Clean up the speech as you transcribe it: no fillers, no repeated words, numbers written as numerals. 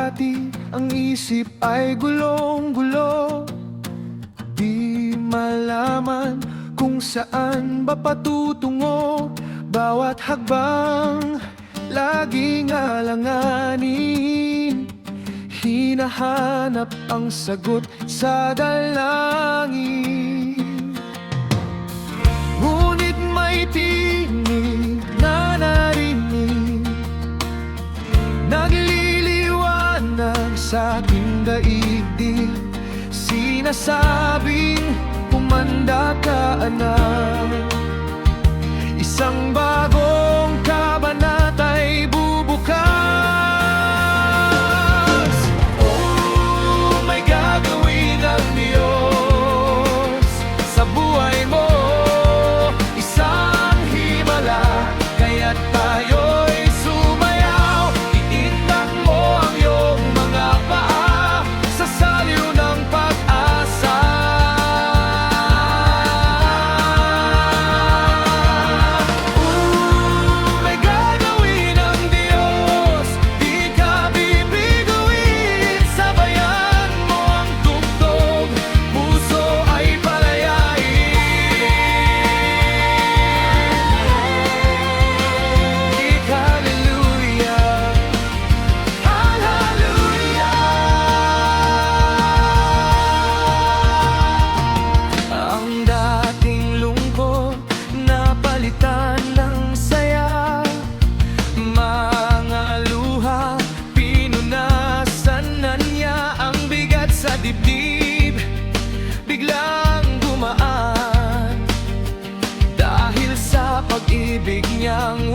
dati ang isip ay gulong-gulo, di malaman kung saan ba patutungo. Bawat hakbang laging alanganin, hinahanap ang sagot sa dalangin. Ngunit may tinig na narinig, nagliliwanag sa aking daigdig. Sinasabing humanda ka, anak, isang bagong kabanata'y bubukas. Oh, may gagawin ang Diyos sa buhay mo, isang himala, kaya't tayo'y sumayaw. Itindak mo ang iyong mga paa sa saliw ng pag-asa. May gagawin ang Diyos, di ka bibiguin. Sabayan mo ang tugtog, puso ay palayain. Hallelujah, hallelujah. Ang dating lungkot napalitan ng saya, mga luha pinunasan na niya. Ang bigat sa dibdib biglang gumaan, dahil sa pag-ibig niyang